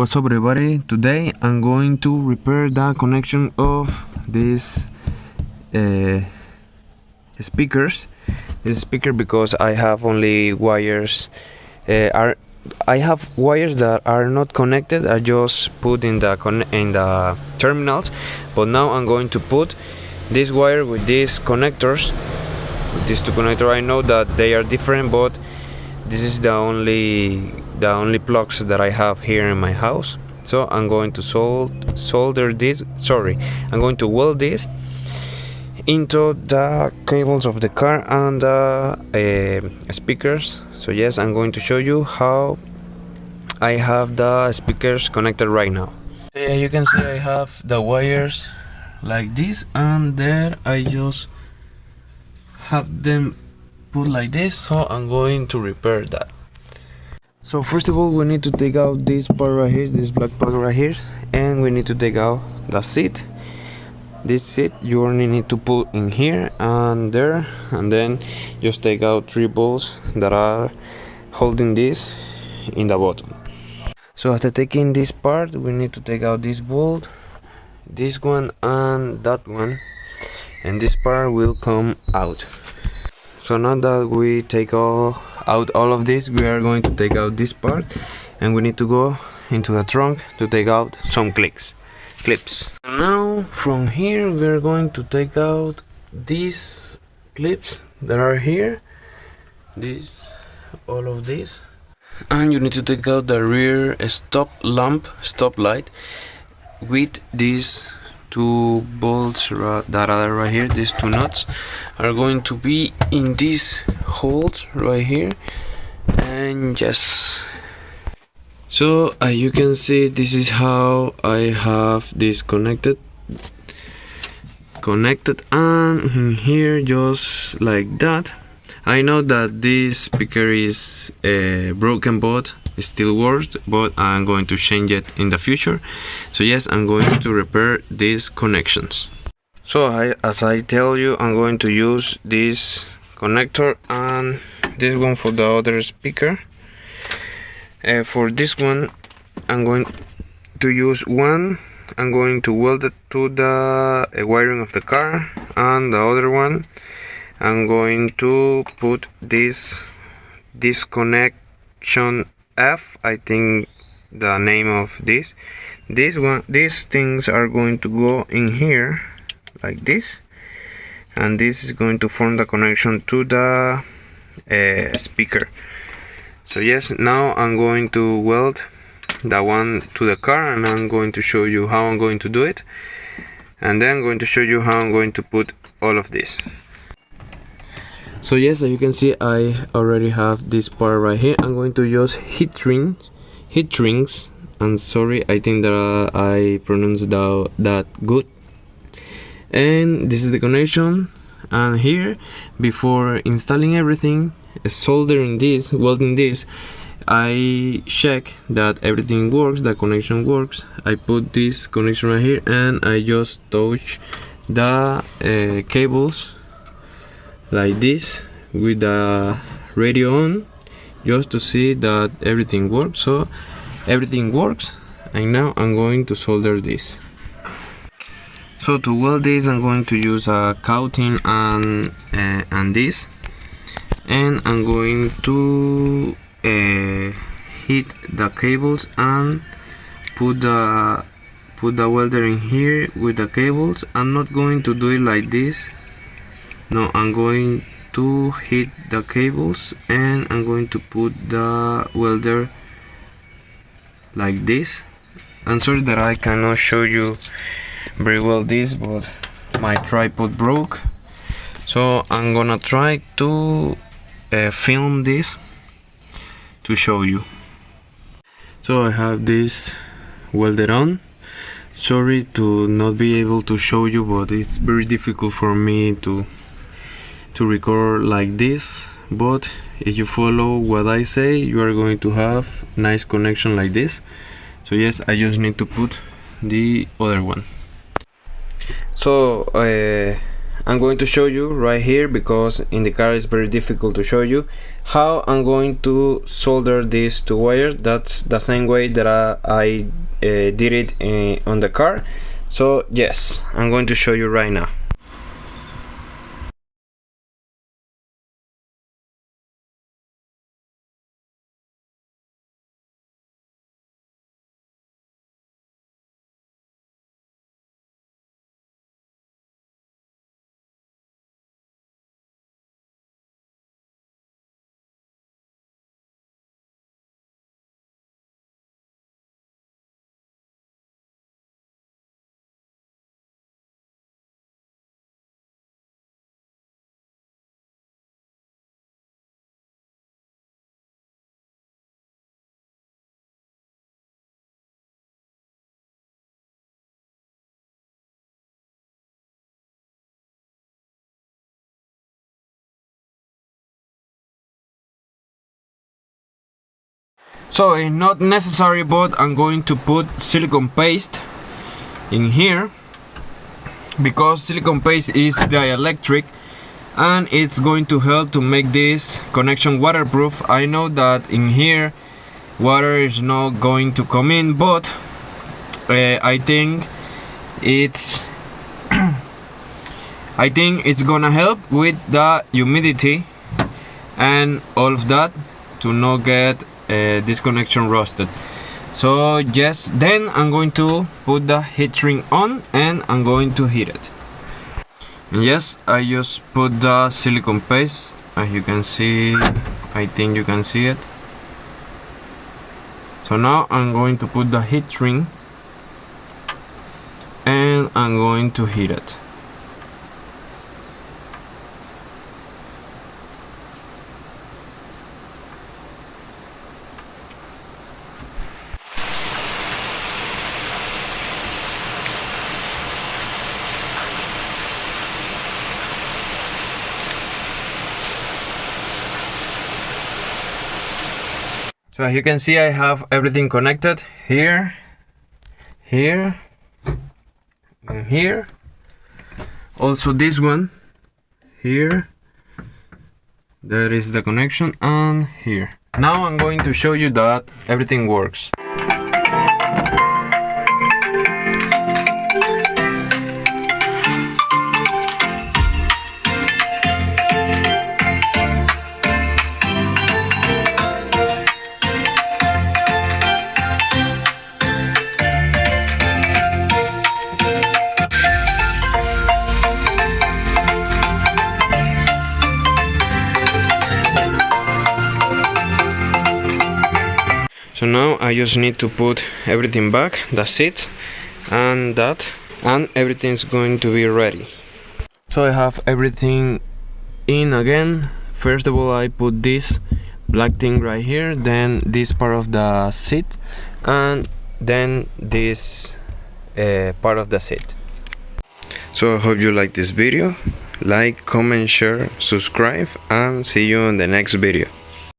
What's up everybody? Today I'm going to repair the connection of these speakers. This speaker, because I have only wires I have wires that are not connected. I just put in the terminals, but now I'm going to put this wire with these connectors, with these two connectors. I know that they are different, but this is the only plugs that I have here in my house. So I'm going to solder this. I'm going to weld this into the cables of the car and the speakers. So yes, I'm going to show you how I have the speakers connected right now. Yeah, you can see I have the wires like this, and there I just have them put like this. So I'm going to repair that. So first of all, we need to take out this part right here, this black part right here, and we need to take out the seat. This seat you only need to put in here and there, and then just take out 3 bolts that are holding this in the bottom. So after taking this part, we need to take out this bolt, this one and that one, and this part will come out. So now that we take out all of this, we are going to take out this part, and we need to go into the trunk to take out some clips. And now from here we are going to take out these clips that are here, all of this, and you need to take out the rear stop light with these 2 bolts that are right here. These 2 nuts are going to be in these holes right here, and just so you can see, this is how I have this connected, and here just like that. I know that this speaker is broken, but it still works, but I'm going to change it in the future. So yes, I'm going to repair these connections. So as I tell you, I'm going to use this connector and this one for the other speaker. For this one, I'm going to use one. I'm going to weld it to the wiring of the car, and the other one I'm going to put this connection F, I think the name of this one. These things are going to go in here like this, and this is going to form the connection to the speaker. So yes, now I'm going to weld the one to the car, and I'm going to show you how I'm going to do it, and then I'm going to show you how I'm going to put all of this. So yes, as you can see, I already have this part right here. I'm going to use heat rings. I'm sorry, I think that I pronounced that good. And this is the connection, and here, before installing everything, soldering this, welding this, I check that everything works, the connection works. I put this connection right here, and I just touch the cables like this with the radio on, just to see that everything works. So everything works, and now I'm going to solder this. So to weld this, I'm going to use a coating and this, and I'm going to hit the cables and put the welder in here with the cables. I'm not going to do it like this. No, I'm going to hit the cables, and I'm going to put the welder like this. I'm sorry that I cannot show you very well this, but my tripod broke, so I'm gonna try to film this to show you. So I have this welded on. Sorry to not be able to show you, but it's very difficult for me to record like this. But if you follow what I say, you are going to have nice connection like this. So yes, I just need to put the other one. So I'm going to show you right here, because in the car it's very difficult to show you how I'm going to solder these two wires. That's the same way that I did it on the car. So yes, I'm going to show you right now. So it's not necessary, but I'm going to put silicone paste in here, because silicone paste is dielectric and it's going to help to make this connection waterproof. I know that in here water is not going to come in, but I think it's I think it's gonna help with the humidity and all of that to not get this connection rusted. So yes, then I'm going to put the heat shrink on and I'm going to heat it. Yes, I just put the silicone paste, as you can see. I think you can see it. So now I'm going to put the heat shrink and I'm going to heat it. So as you can see, I have everything connected here, here, and here. Also this one, here. There is the connection, and here. Now I'm going to show you that everything works. So now I just need to put everything back, the seats and that, and everything's going to be ready. So I have everything in again. First of all, I put this black thing right here, then this part of the seat, and then this part of the seat. So I hope you like this video. Like, comment, share, subscribe, and see you in the next video.